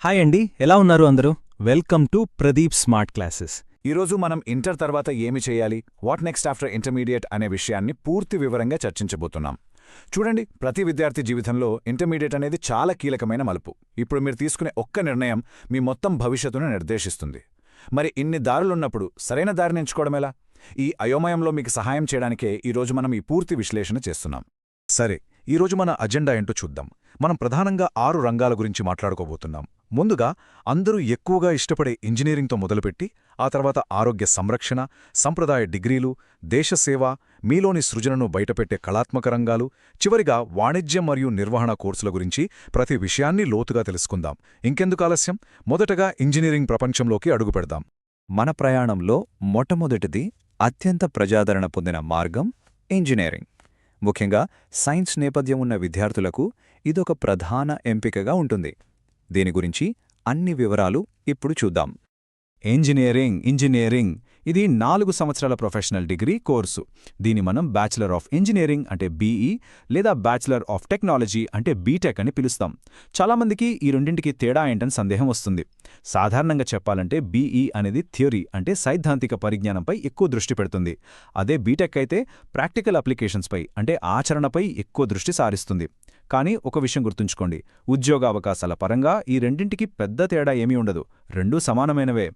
Hi అండి, ఎలా ఉన్నారు అందరూ? Welcome to Pradeep smart classes. ఈరోజు మనం ఇంటర్ తర్వాత ఏమి చేయాలి, వాట్ నెక్స్ట్ ఆఫ్టర్ ఇంటర్మీడియట్ అనే విషయాన్ని పూర్తి వివరంగా చర్చించబోతున్నాం. చూడండి, ప్రతి విద్యార్థి జీవితంలో ఇంటర్మీడియట్ అనేది చాలా కీలకమైన మలుపు. ఇప్పుడు మీరు తీసుకునే ఒక్క నిర్ణయం మీ మొత్తం భవిష్యత్తును నిర్దేశిస్తుంది. మరి ఇన్ని దారులున్నప్పుడు సరైన దారిని ఎంచుకోవడమెలా? ఈ అయోమయంలో మీకు సహాయం చేయడానికే ఈరోజు మనం ఈ పూర్తి విశ్లేషణ చేస్తున్నాం. సరే, ఈరోజు మన అజెండా ఏంటో చూద్దాం. మనం ప్రధానంగా 6 రంగాల గురించి మాట్లాడుకోబోతున్నాం. ముందుగా, అందరూ ఎక్కువగా ఇష్టపడే ఇంజనీరింగ్తో మొదలుపెట్టి ఆ తర్వాత ఆరోగ్య సంరక్షణ, సంప్రదాయ డిగ్రీలు, దేశసేవ, మీలోని సృజనను బయటపెట్టే కళాత్మక రంగాలు, చివరిగా వాణిజ్యం మరియు నిర్వహణ కోర్సుల గురించి ప్రతి విషయాన్ని లోతుగా తెలుసుకుందాం. ఇంకెందుకు ఆలస్యం, మొదటగా ఇంజనీరింగ్ ప్రపంచంలోకి అడుగుపెడదాం. మన ప్రయాణంలో మొట్టమొదటిది అత్యంత ప్రజాదరణ పొందిన మార్గం ఇంజనీరింగ్. ముఖ్యంగా సైన్స్ నేపథ్యం ఉన్న విద్యార్థులకు ఇదొక ప్రధాన ఎంపికగా ఉంటుంది. దీని గురించి అన్ని వివరాలు ఇప్పుడు చూద్దాం. ఇంజనీరింగ్ ఇది 4 సంవత్సరాల ప్రొఫెషనల్ డిగ్రీ కోర్సు. దీని మనం బ్యాచిలర్ ఆఫ్ ఇంజనీరింగ్ అంటే బీఈ లేదా బ్యాచిలర్ ఆఫ్ టెక్నాలజీ అంటే బీటెక్ అని పిలుస్తాం. చాలామందికి ఈ రెండింటికి తేడా ఏంటని సందేహం వస్తుంది. సాధారణంగా చెప్పాలంటే బీఈ అనేది థియరీ అంటే సైద్ధాంతిక పరిజ్ఞానంపై ఎక్కువ దృష్టి పెడుతుంది. అదే బీటెక్ అయితే ప్రాక్టికల్ అప్లికేషన్స్పై అంటే ఆచరణపై ఎక్కువ దృష్టి సారిస్తుంది. కానీ ఒక విషయం గుర్తుంచుకోండి, ఉద్యోగ అవకాశాల పరంగా ఈ రెండింటికి పెద్ద తేడా ఏమీ ఉండదు. రెండూ సమానమైనవే.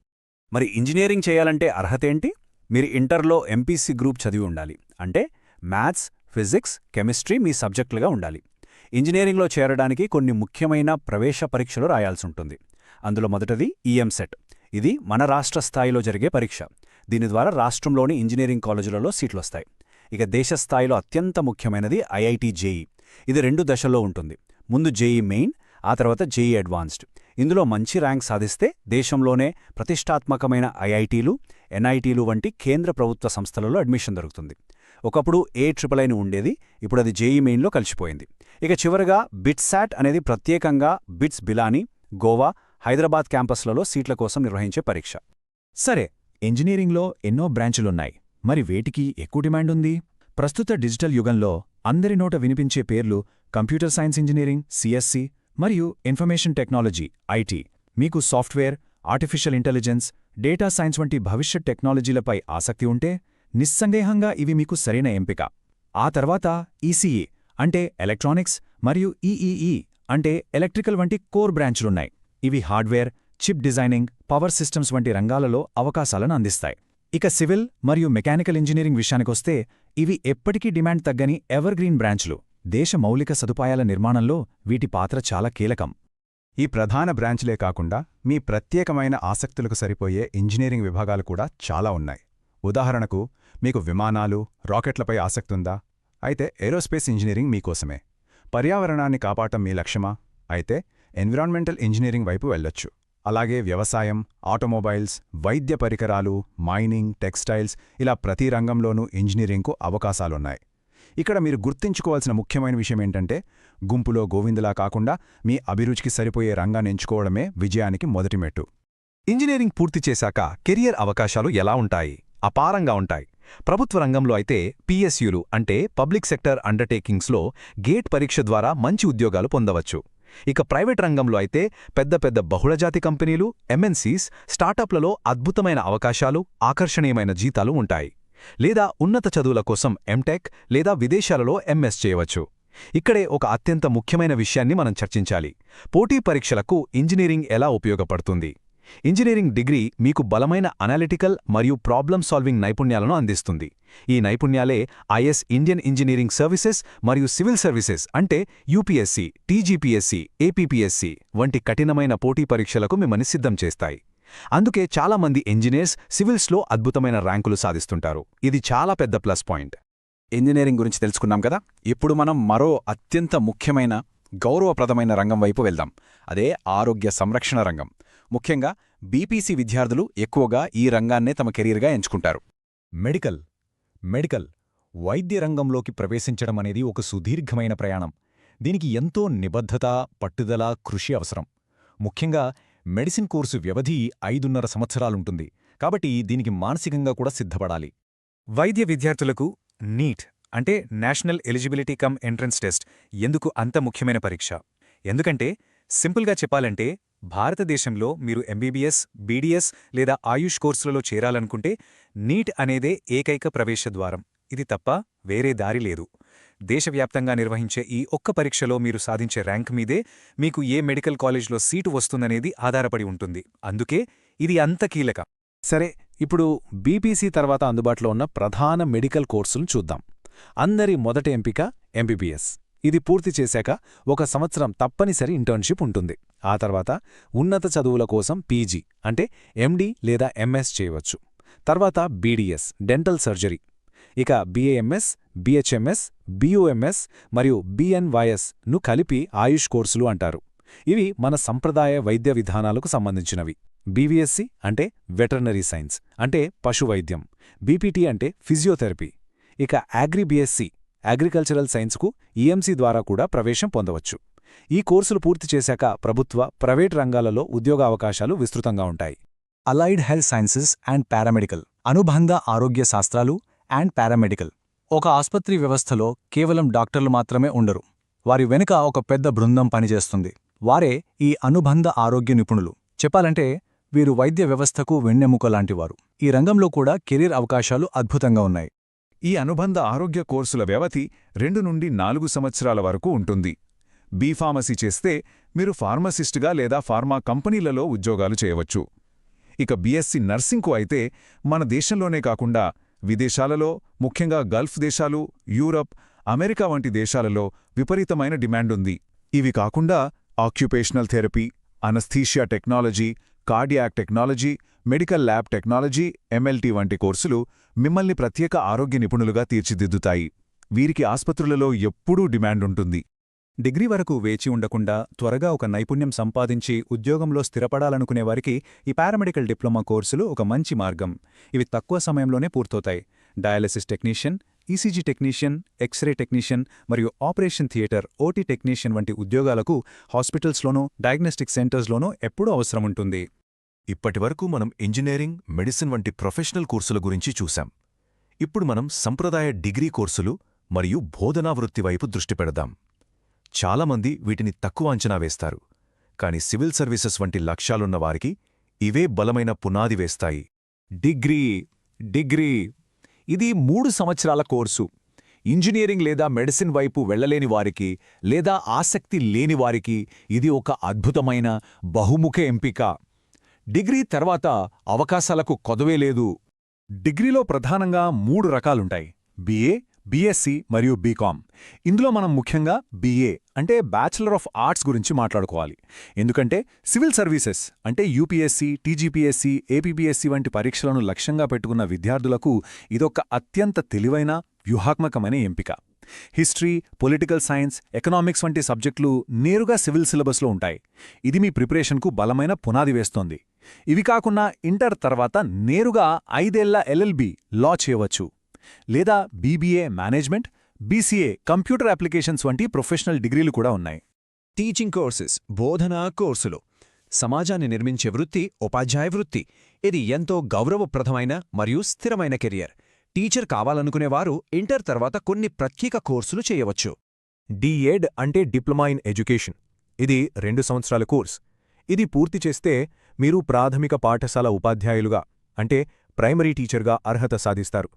మరి ఇంజనీరింగ్ చేయాలంటే అర్హతేంటి? మీరు ఇంటర్లో ఎంపీసీ గ్రూప్ చదివి ఉండాలి. అంటే మ్యాథ్స్, ఫిజిక్స్, కెమిస్ట్రీ మీ సబ్జెక్టులుగా ఉండాలి. ఇంజనీరింగ్లో చేరడానికి కొన్ని ముఖ్యమైన ప్రవేశ పరీక్షలు రాయాల్సుంటుంది. అందులో మొదటిది ఈఎంసెట్. ఇది మన రాష్ట్ర స్థాయిలో జరిగే పరీక్ష. దీని ద్వారా రాష్ట్రంలోని ఇంజనీరింగ్ కాలేజీలలో సీట్లొస్తాయి. ఇక దేశ స్థాయిలో అత్యంత ముఖ్యమైనది ఐఐటి జేఈ. ఇది 2 దశల్లో ఉంటుంది. ముందు జేఈ మెయిన్, ఆ తర్వాత జేఈ అడ్వాన్స్డ్. ఇందులో మంచి ర్యాంక్ సాధిస్తే దేశంలోనే ప్రతిష్టాత్మకమైన ఐఐటీలు, ఎన్ఐటీలు వంటి కేంద్ర ప్రభుత్వ సంస్థలలో అడ్మిషన్ దొరుకుతుంది. ఒకప్పుడు ఏఐఐని ఉండేది, ఇప్పుడు అది జేఈ మెయిన్లో కలిసిపోయింది. ఇక చివరగా బిట్సాట్ అనేది ప్రత్యేకంగా బిట్స్ బిలానీ, గోవా, హైదరాబాద్ క్యాంపస్లలో సీట్ల కోసం నిర్వహించే పరీక్ష. సరే, ఇంజనీరింగ్లో ఎన్నో బ్రాంచులున్నాయి. మరి వేటికి ఎక్కువ డిమాండ్ ఉంది? ప్రస్తుత డిజిటల్ యుగంలో అందరి నోట వినిపించే పేర్లు కంప్యూటర్ సైన్స్ ఇంజనీరింగ్ సిఎస్సి మరియు ఇన్ఫర్మేషన్ టెక్నాలజీ ఐటీ. మీకు software, artificial intelligence, data science వంటి భవిష్యత్ టెక్నాలజీలపై ఆసక్తి ఉంటే నిస్సందేహంగా ఇవి మీకు సరైన ఎంపిక. ఆ తర్వాత ఈసీఈ అంటే ఎలక్ట్రానిక్స్ మరియు ఈఈఈ అంటే ఎలక్ట్రికల్ వంటి కోర్ బ్రాంచ్లున్నాయి. ఇవి hardware, chip designing, power systems వంటి రంగాలలో అవకాశాలను అందిస్తాయి. ఇక సివిల్ మరియు మెకానికల్ ఇంజనీరింగ్ విషయానికొస్తే ఇవి ఎప్పటికీ డిమాండ్ తగ్గని ఎవర్గ్రీన్ బ్రాంచ్లు. దేశ మౌలిక సదుపాయాల నిర్మాణంలో వీటి పాత్ర చాలా కీలకం. ఈ ప్రధాన బ్రాంచ్లే కాకుండా మీ ప్రత్యేకమైన ఆసక్తులకు సరిపోయే ఇంజనీరింగ్ విభాగాలు కూడా చాలా ఉన్నాయి. ఉదాహరణకు, మీకు విమానాలు, రాకెట్లపై ఆసక్తుందా? అయితే ఏరోస్పేస్ ఇంజనీరింగ్ మీకోసమే. పర్యావరణాన్ని కాపాడటం మీ లక్ష్యమా? అయితే ఎన్విరాన్మెంటల్ ఇంజనీరింగ్ వైపు వెళ్ళొచ్చు. అలాగే వ్యవసాయం, ఆటోమొబైల్స్, వైద్య పరికరాలు, మైనింగ్, టెక్స్టైల్స్ ఇలా ప్రతి రంగంలోనూ ఇంజనీరింగ్కు అవకాశాలున్నాయి. ఇక్కడ మీరు గుర్తుంచుకోవాల్సిన ముఖ్యమైన విషయమేంటంటే, గుంపులో గోవిందులా కాకుండా మీ అభిరుచికి సరిపోయే రంగాన్ని ఎంచుకోవడమే విజయానికి మొదటి మెట్టు. ఇంజనీరింగ్ పూర్తి చేశాక కెరియర్ అవకాశాలు ఎలా ఉంటాయి? అపారంగా ఉంటాయి. ప్రభుత్వ రంగంలో అయితే పిఎస్యులు అంటే పబ్లిక్ సెక్టర్ అండర్టేకింగ్స్లో గేట్ పరీక్ష ద్వారా మంచి ఉద్యోగాలు పొందవచ్చు. ఇక ప్రైవేట్ రంగంలో అయితే పెద్ద పెద్ద బహుళజాతి కంపెనీలు, ఎంఎన్సీస్, స్టార్టప్లలో అద్భుతమైన అవకాశాలు, ఆకర్షణీయమైన జీతాలు ఉంటాయి. లేదా ఉన్నత చదువుల కోసం ఎంటెక్ లేదా విదేశాలలో ఎంఎస్ చేయవచ్చు. ఇక్కడే ఒక అత్యంత ముఖ్యమైన విషయాన్ని మనం చర్చించాలి. పోటీ పరీక్షలకు ఇంజనీరింగ్ ఎలా ఉపయోగపడుతుంది? ఇంజనీరింగ్ డిగ్రీ మీకు బలమైన అనలిటికల్ మరియు ప్రాబ్లమ్ సాల్వింగ్ నైపుణ్యాలను అందిస్తుంది. ఈ నైపుణ్యాలే ఐఎస్ ఇండియన్ ఇంజనీరింగ్ సర్వీసెస్ మరియు సివిల్ సర్వీసెస్ అంటే యూపీఎస్సీ, టీజీపీఎస్సీ, ఏపీపీఎస్సీ వంటి కఠినమైన పోటీ పరీక్షలకు మిమ్మల్ని సిద్ధం చేస్తాయి. అందుకే చాలామంది ఇంజనీర్స్ సివిల్స్లో అద్భుతమైన ర్యాంకులు సాధిస్తుంటారు. ఇది చాలా పెద్ద ప్లస్ పాయింట్. ఇంజనీరింగ్ గురించి తెలుసుకున్నాం కదా. ఇప్పుడు మనం మరో అత్యంత ముఖ్యమైన, గౌరవప్రదమైన రంగం వైపు వెళ్దాం. అదే ఆరోగ్య సంరక్షణ రంగం. ముఖ్యంగా బీపీసీ విద్యార్థులు ఎక్కువగా ఈ రంగాన్నే తమ కెరీర్గా ఎంచుకుంటారు. మెడికల్ వైద్య రంగంలోకి ప్రవేశించడం అనేది ఒక సుదీర్ఘమైన ప్రయాణం. దీనికి ఎంతో నిబద్ధత, పట్టుదల, కృషి అవసరం. ముఖ్యంగా మెడిసిన్ కోర్సు వ్యవధి 5.5 సంవత్సరాలుంటుంది. కాబట్టి దీనికి మానసికంగా కూడా సిద్ధపడాలి. వైద్య విద్యార్థులకు నీట్ అంటే national eligibility cum entrance test ఎందుకు అంత ముఖ్యమైన పరీక్ష? ఎందుకంటే సింపుల్గా చెప్పాలంటే భారతదేశంలో మీరు ఎంబీబీఎస్, బీడీఎస్ లేదా ఆయుష్ కోర్సులలో చేరాలనుకుంటే నీట్ అనేదే ఏకైక ప్రవేశద్వారం. ఇది తప్ప వేరే దారి లేదు. దేశవ్యాప్తంగా నిర్వహించే ఈ ఒక్క పరీక్షలో మీరు సాధించే ర్యాంక్ మీదే మీకు ఏ మెడికల్ కాలేజ్లో సీటు వస్తుందనేది ఆధారపడి ఉంటుంది. అందుకే ఇది అంత కీలకం. సరే, ఇప్పుడు బీపీసీ తర్వాత అందుబాటులో ఉన్న ప్రధాన మెడికల్ కోర్సులను చూద్దాం. అందరి మొదటి ఎంపిక ఎంబీబీఎస్. ఇది పూర్తి చేశాక 1 సంవత్సరం తప్పనిసరి ఇంటర్న్షిప్ ఉంటుంది. ఆ తర్వాత ఉన్నత చదువుల కోసం పీజీ అంటే ఎండీ లేదా ఎంఎస్ చేయవచ్చు. తర్వాత బీడీఎస్ డెంటల్ సర్జరీ. ఇక బీఏఎంఎస్, బీహెచ్ఎంఎస్, బీయూఎంఎస్ మరియు బీఎన్వైఎస్ ను కలిపి ఆయుష్ కోర్సులు అంటారు. ఇవి మన సంప్రదాయ వైద్య విధానాలకు సంబంధించినవి. బీవీఎస్సీ అంటే వెటర్నరీ సైన్స్ అంటే పశువైద్యం. బీపీటీ అంటే ఫిజియోథెరపీ. ఇక అగ్రిబీఎస్సీ అగ్రికల్చరల్ సైన్స్కు ఈఎంసీ ద్వారా కూడా ప్రవేశం పొందవచ్చు. ఈ కోర్సులు పూర్తి చేశాక ప్రభుత్వ, ప్రైవేట్ రంగాలలో ఉద్యోగావకాశాలు విస్తృతంగా ఉంటాయి. Allied health sciences and paramedical, అనుబంధ ఆరోగ్య శాస్త్రాలు అండ్ పారామెడికల్. ఒక ఆస్పత్రి వ్యవస్థలో కేవలం డాక్టర్లు మాత్రమే ఉండరు. వారి వెనుక ఒక పెద్ద బృందం పనిచేస్తుంది. వారే ఈ అనుబంధ ఆరోగ్య నిపుణులు. చెప్పాలంటే వీరు వైద్య వ్యవస్థకు వెన్నెముక లాంటివారు. ఈ రంగంలో కూడా కెరీర్ అవకాశాలు అద్భుతంగా ఉన్నాయి. ఈ అనుబంధ ఆరోగ్య కోర్సుల వ్యవధి 2 నుండి 4 సంవత్సరాల వరకు ఉంటుంది. బీఫార్మసీ చేస్తే మీరు ఫార్మసిస్టుగా లేదా ఫార్మా కంపెనీలలో ఉద్యోగాలు చేయవచ్చు. ఇక బీఎస్సీ నర్సింగ్కు అయితే మన దేశంలోనే కాకుండా విదేశాలలో, ముఖ్యంగా గల్ఫ్ దేశాలు, యూరప్, అమెరికా వంటి దేశాలలో విపరీతమైన డిమాండుంది. ఇవి కాకుండా occupational therapy, anaesthesia technology, cardiac technology, medical lab technology, MLT వంటి కోర్సులు మిమ్మల్ని ప్రత్యేక ఆరోగ్య నిపుణులుగా తీర్చిదిద్దుతాయి. వీరికి ఆస్పత్రులలో ఎప్పుడూ డిమాండుంటుంది. డిగ్రీ వరకు వేచి ఉండకుండా త్వరగా ఒక నైపుణ్యం సంపాదించి ఉద్యోగంలో స్థిరపడాలనుకునేవారికి ఈ పారామెడికల్ డిప్లొమా కోర్సులు ఒక మంచి మార్గం. ఇవి తక్కువ సమయంలోనే పూర్తవుతాయి. Dialysis technician, ECG technician, x ray technician మరియు ఆపరేషన్ థియేటర్ ఓటీ టెక్నీషియన్ వంటి ఉద్యోగాలకు హాస్పిటల్స్లోనూ, డయాగ్నోస్టిక్ సెంటర్స్లోనూ ఎప్పుడూ అవసరముంటుంది. ఇప్పటివరకు మనం ఇంజనీరింగ్, మెడిసిన్ వంటి ప్రొఫెషనల్ కోర్సుల గురించి చూశాం. ఇప్పుడు మనం సంప్రదాయ డిగ్రీ కోర్సులు మరియు బోధనా వృత్తి వైపు దృష్టి పెడదాం. చాలామంది వీటిని తక్కువ అంచనా వేస్తారు. కాని సివిల్ సర్వీసెస్ వంటి లక్ష్యాలున్న వారికి ఇవే బలమైన పునాది వేస్తాయి. డిగ్రీ ఇది 3 సంవత్సరాల కోర్సు. ఇంజనీరింగ్ లేదా మెడిసిన్ వైపు వెళ్లలేని వారికి లేదా ఆసక్తి లేని వారికి ఇది ఒక అద్భుతమైన బహుముఖ ఎంపిక. డిగ్రీ తర్వాత అవకాశాలకు కొదవే లేదు. డిగ్రీలో ప్రధానంగా 3 రకాలుంటాయి: బీఏ, బీఎస్సీ మరియు బీకామ్. ఇందులో మనం ముఖ్యంగా బీఏ అంటే బ్యాచిలర్ ఆఫ్ ఆర్ట్స్ గురించి మాట్లాడుకోవాలి. ఎందుకంటే సివిల్ సర్వీసెస్ అంటే యూపీఎస్సీ, టీజీపీఎస్సీ, ఏపీపీఎస్సీ వంటి పరీక్షలను లక్ష్యంగా పెట్టుకున్న విద్యార్థులకు ఇదొక అత్యంత తెలివైన, వ్యూహాత్మకమైన ఎంపిక. హిస్టరీ, పొలిటికల్ సైన్స్, ఎకనామిక్స్ వంటి సబ్జెక్టులు నేరుగా సివిల్ సిలబస్లో ఉంటాయి. ఇది మీ ప్రిపరేషన్కు బలమైన పునాది వేస్తోంది. ఇవి కాకుండా ఇంటర్ తర్వాత నేరుగా 5 ఏళ్ల ఎల్ఎల్బీ లా చేయవచ్చు. లేదా BBA management, BCA computer applications వంటి ప్రొఫెషనల్ డిగ్రీలు కూడా ఉన్నాయి. టీచింగ్ కోర్సెస్, బోధనా కోర్సులు. సమాజాన్ని నిర్మించే వృత్తి ఉపాధ్యాయ వృత్తి. ఇది ఎంతో గౌరవప్రదమైన మరియు స్థిరమైన కెరియర్. టీచర్ కావాలనుకునేవారు ఇంటర్ తర్వాత కొన్ని ప్రత్యేక కోర్సులు చేయవచ్చు. డిఎడ్ అంటే డిప్లొమా ఇన్ ఎడ్యుకేషన్. ఇది 2 సంవత్సరాల కోర్స్. ఇది పూర్తి చేస్తే మీరు ప్రాథమిక పాఠశాల ఉపాధ్యాయులుగా అంటే ప్రైమరీ టీచర్గా అర్హత సాధిస్తారు.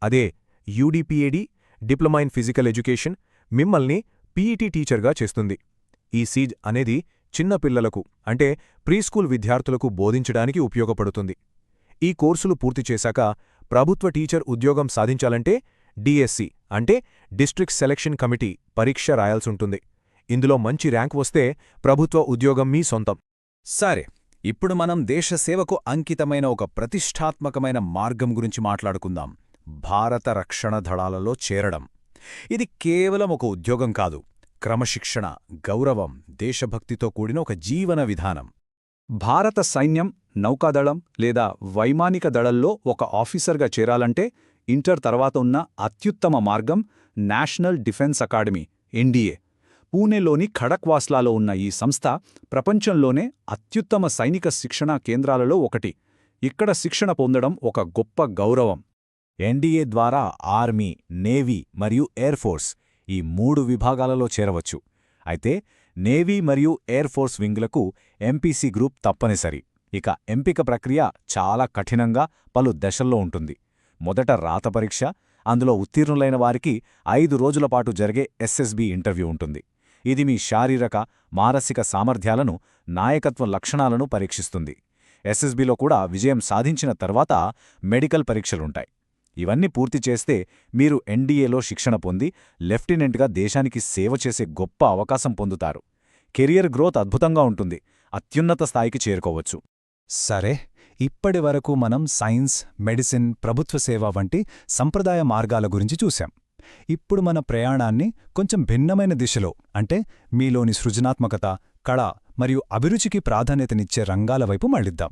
అదే యూడీపీఏడీ డిప్లొమా ఇన్ ఫిజికల్ ఎడ్యుకేషన్ మిమ్మల్ని పీఈటీ టీచర్గా చేస్తుంది. ఈ సీజ్ అనేది చిన్న పిల్లలకు అంటే ప్రీస్కూల్ విద్యార్థులకు బోధించడానికి ఉపయోగపడుతుంది. ఈ కోర్సులు పూర్తి చేశాక ప్రభుత్వ టీచర్ ఉద్యోగం సాధించాలంటే డిఎస్సి అంటే డిస్ట్రిక్ట్ సెలక్షన్ కమిటీ పరీక్ష రాయాల్సుంటుంది. ఇందులో మంచి ర్యాంక్ వస్తే ప్రభుత్వ ఉద్యోగం మీ సొంతం. సరే, ఇప్పుడు మనం దేశసేవకు అంకితమైన ఒక ప్రతిష్టాత్మకమైన మార్గం గురించి మాట్లాడుకుందాం: భారత రక్షణ దళాలలో చేరడం. ఇది కేవలం ఒక ఉద్యోగం కాదు, క్రమశిక్షణ, గౌరవం, దేశభక్తితో కూడిన ఒక జీవన విధానం. భారత సైన్యం, నౌకాదళం లేదా వైమానిక దళంలో ఒక ఆఫీసర్గా చేరాలంటే ఇంటర్ తర్వాత ఉన్న అత్యుత్తమ మార్గం నేషనల్ డిఫెన్స్ అకాడమీ ఎన్డీఏ. పూణేలోని ఖడక్వాస్లాలో ఉన్న ఈ సంస్థ ప్రపంచంలోనే అత్యుత్తమ సైనిక శిక్షణా కేంద్రాలలో ఒకటి. ఇక్కడ శిక్షణ పొందడం ఒక గొప్ప గౌరవం. ఎన్డీఏ ద్వారా ఆర్మీ, నేవీ మరియు ఎయిర్ ఫోర్స్ ఈ 3 విభాగాలలో చేరవచ్చు. అయితే నేవీ మరియు ఎయిర్ ఫోర్స్ వింగ్లకు ఎంపీసీ గ్రూప్ తప్పనిసరి. ఇక ఎంపిక ప్రక్రియ చాలా కఠినంగా పలు దశల్లో ఉంటుంది. మొదట రాత పరీక్ష, అందులో ఉత్తీర్ణులైన వారికి 5 రోజుల పాటు జరిగే ఎస్ఎస్బి ఇంటర్వ్యూ ఉంటుంది. ఇది మీ శారీరక, మానసిక సామర్థ్యాలను, నాయకత్వ లక్షణాలను పరీక్షిస్తుంది. ఎస్ఎస్బిలో కూడా విజయం సాధించిన తర్వాత మెడికల్ పరీక్షలుంటాయి. ఇవన్నీ పూర్తి చేస్తే మీరు ఎన్డీఏలో శిక్షణ పొంది లెఫ్టినెంట్గా దేశానికి సేవ చేసే గొప్ప అవకాశం పొందుతారు. కెరియర్ గ్రోత్ అద్భుతంగా ఉంటుంది. అత్యున్నత స్థాయికి చేరుకోవచ్చు. సరే, ఇప్పటి వరకు మనం సైన్స్, మెడిసిన్, ప్రభుత్వ సేవ వంటి సంప్రదాయ మార్గాల గురించి చూశాం. ఇప్పుడు మన ప్రయాణాన్ని కొంచెం భిన్నమైన దిశలో, అంటే మీలోని సృజనాత్మకత, కళ మరియు అభిరుచికి ప్రాధాన్యతనిచ్చే రంగాల వైపు మళ్ళిద్దాం.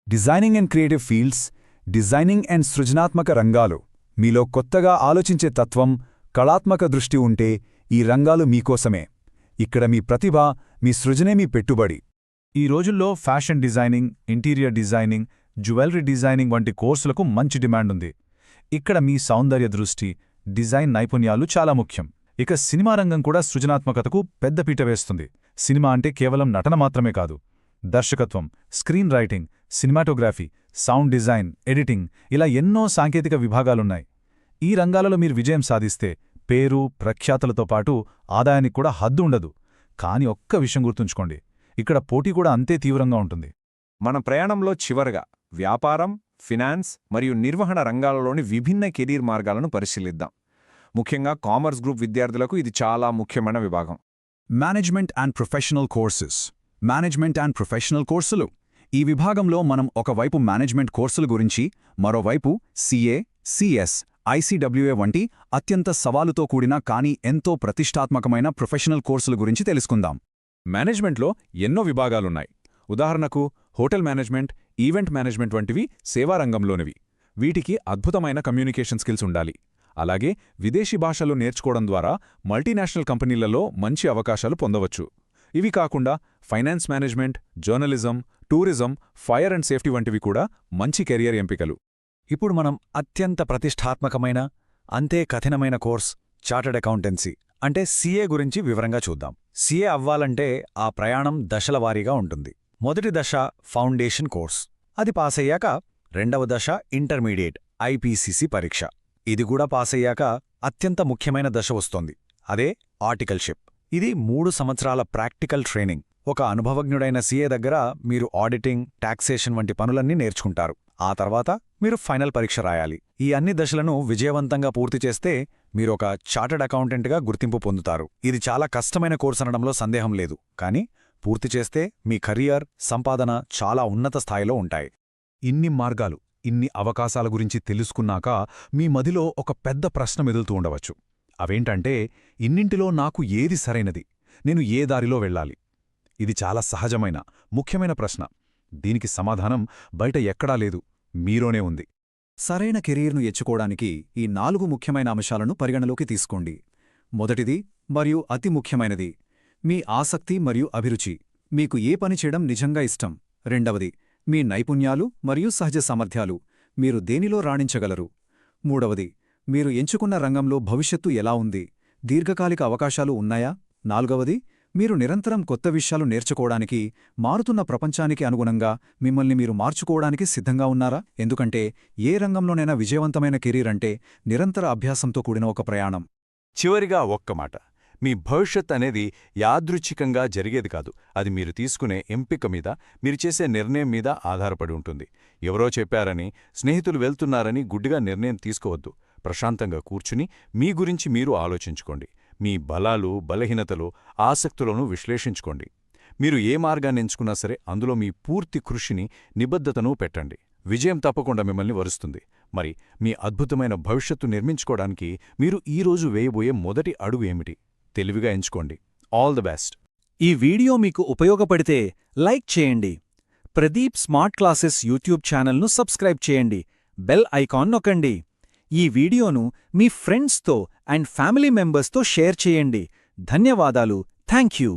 Designing and creative fields, designing and సృజనాత్మక రంగాలు. మీలో కొత్తగా ఆలోచించే తత్వం, కళాత్మక దృష్టి ఉంటే ఈ రంగాలు మీకోసమే. ఇక్కడ మీ ప్రతిభ, మీ సృజనే మీ పెట్టుబడి. ఈ రోజుల్లో fashion designing, interior designing, jewellery designing వంటి కోర్సులకు మంచి డిమాండ్ ఉంది. ఇక్కడ మీ సౌందర్య దృష్టి, డిజైన్ నైపుణ్యాలు చాలా ముఖ్యం. ఇక సినిమా రంగం కూడా సృజనాత్మకతకు పెద్దపీట వేస్తుంది. సినిమా అంటే కేవలం నటన మాత్రమే కాదు. దర్శకత్వం, screen writing, cinematography, sound design, editing, ఇలా ఎన్నో సాంకేతిక విభాగాలున్నాయి. ఈ రంగాలలో మీరు విజయం సాధిస్తే పేరు, ప్రఖ్యాతలతో పాటు ఆదాయానికి కూడా హద్దు ఉండదు. కాని ఒక్క విషయం గుర్తుంచుకోండి, ఇక్కడ పోటీ కూడా అంతే తీవ్రంగా ఉంటుంది. మన ప్రయాణంలో చివరగా వ్యాపారం, ఫినాన్స్ మరియు నిర్వహణ రంగాలలోని విభిన్న కెరీర్ మార్గాలను పరిశీలిద్దాం. ముఖ్యంగా కామర్స్ గ్రూప్ విద్యార్థులకు ఇది చాలా ముఖ్యమైన విభాగం. Management and professional courses. Management and professional కోర్సులు. ఈ విభాగంలో మనం ఒకవైపు మేనేజ్మెంట్ కోర్సుల గురించి, మరోవైపు సిఏ, సిఎస్, ఐసీడబ్ల్యూఏ వంటి అత్యంత సవాలుతో కూడిన కానీ ఎంతో ప్రతిష్టాత్మకమైన ప్రొఫెషనల్ కోర్సుల గురించి తెలుసుకుందాం. మేనేజ్మెంట్లో ఎన్నో విభాగాలున్నాయి. ఉదాహరణకు హోటల్ మేనేజ్మెంట్, ఈవెంట్ మేనేజ్మెంట్ వంటివి సేవారంగంలోనివి. వీటికి అద్భుతమైన కమ్యూనికేషన్ స్కిల్స్ ఉండాలి. అలాగే విదేశీ భాషలు నేర్చుకోవడం ద్వారా మల్టీనేషనల్ కంపెనీలలో మంచి అవకాశాలు పొందవచ్చు. ఇవి కాకుండా finance management, journalism, tourism, fire and safety వంటివి కూడా మంచి కెరియర్ ఎంపికలు. ఇప్పుడు మనం అత్యంత ప్రతిష్టాత్మకమైన, అంతే కఠినమైన కోర్స్ చార్టర్డ్ అకౌంటెన్సీ అంటే సీఏ గురించి వివరంగా చూద్దాం. సీఏ అవ్వాలంటే ఆ ప్రయాణం దశలవారీగా ఉంటుంది. మొదటి దశ ఫౌండేషన్ కోర్స్. అది పాసయ్యాక రెండవ దశ ఇంటర్మీడియట్ ఐపీసీసీ పరీక్ష. ఇది కూడా పాసయ్యాక అత్యంత ముఖ్యమైన దశ వస్తోంది. అదే ఆర్టికల్షిప్. ఇది 3 సంవత్సరాల ప్రాక్టికల్ ట్రైనింగ్. ఒక అనుభవజ్ఞుడైన సీఏ దగ్గర మీరు ఆడిటింగ్, టాక్సేషన్ వంటి పనులన్నీ నేర్చుకుంటారు. ఆ తర్వాత మీరు ఫైనల్ పరీక్ష రాయాలి. ఈ అన్ని దశలను విజయవంతంగా పూర్తి చేస్తే మీరొక చార్టర్డ్ అకౌంటెంట్గా గుర్తింపు పొందుతారు. ఇది చాలా కష్టమైన కోర్సు అనడంలో సందేహం లేదు. కానీ పూర్తి చేస్తే మీ కెరియర్, సంపాదన చాలా ఉన్నత స్థాయిలో ఉంటాయి. ఇన్ని మార్గాలు, ఇన్ని అవకాశాల గురించి తెలుసుకున్నాక మీ మదిలో ఒక పెద్ద ప్రశ్న మెదులుతూ ఉండవచ్చు. అవేంటంటే, ఇన్నింటిలో నాకు ఏది సరైనది? నేను ఏ దారిలో వెళ్ళాలి? ఇది చాలా సహజమైన, ముఖ్యమైన ప్రశ్న. దీనికి సమాధానం బయట ఎక్కడా లేదు, మీలోనే ఉంది. సరైన కెరీర్ను ఎంచుకోవడానికి ఈ 4 ముఖ్యమైన అంశాలను పరిగణలోకి తీసుకోండి. మొదటిది మరియు అతి ముఖ్యమైనది, మీ ఆసక్తి మరియు అభిరుచి. మీకు ఏ పని చేయడం నిజంగా ఇష్టం. రెండవది, మీ నైపుణ్యాలు మరియు సహజ సామర్థ్యాలు. మీరు దేనిలో రాణించగలరు. మూడవది, మీరు ఎంచుకున్న రంగంలో భవిష్యత్తు ఎలా ఉంది, దీర్ఘకాలిక అవకాశాలు ఉన్నాయా. నాలుగవది, మీరు నిరంతరం కొత్త విషయాలు నేర్చుకోవడానికి, మారుతున్న ప్రపంచానికి అనుగుణంగా మిమ్మల్ని మీరు మార్చుకోవడానికి సిద్ధంగా ఉన్నారా. ఎందుకంటే ఏ రంగంలోనైనా విజయవంతమైన కెరీర్ అంటే నిరంతర అభ్యాసంతో కూడిన ఒక ప్రయాణం. చివరిగా ఒక్క మాట, మీ భవిష్యత్ అనేది యాదృచ్ఛికంగా జరిగేది కాదు. అది మీరు తీసుకునే ఎంపిక మీద, మీరు చేసే నిర్ణయం మీద ఆధారపడి ఉంటుంది. ఎవరో చెప్పారని, స్నేహితులు వెళ్తున్నారని గుడ్డిగా నిర్ణయం తీసుకోవద్దు. ప్రశాంతంగా కూర్చుని మీ గురించి మీరు ఆలోచించుకోండి. మీ బలాలు, బలహీనతలు, ఆసక్తులను విశ్లేషించుకోండి. మీరు ఏ మార్గాన్ని ఎంచుకున్నా సరే అందులో మీ పూర్తి కృషిని, నిబద్ధతను పెట్టండి. విజయం తప్పకుండా మిమ్మల్ని వరుస్తుంది. మరి మీ అద్భుతమైన భవిష్యత్తు నిర్మించుకోవడానికి మీరు ఈరోజు వేయబోయే మొదటి అడుగు ఏమిటి? తెలివిగా ఎంచుకోండి. All the best. ఈ వీడియో మీకు ఉపయోగపడితే లైక్ చేయండి. ప్రదీప్ స్మార్ట్ క్లాసెస్ యూట్యూబ్ ఛానల్ను సబ్స్క్రైబ్ చేయండి. బెల్ ఐకాన్ నొక్కండి. ఈ వీడియోను మీ ఫ్రెండ్స్తో అండ్ ఫ్యామిలీ మెంబర్స్తో షేర్ చేయండి. ధన్యవాదాలు. Thank you.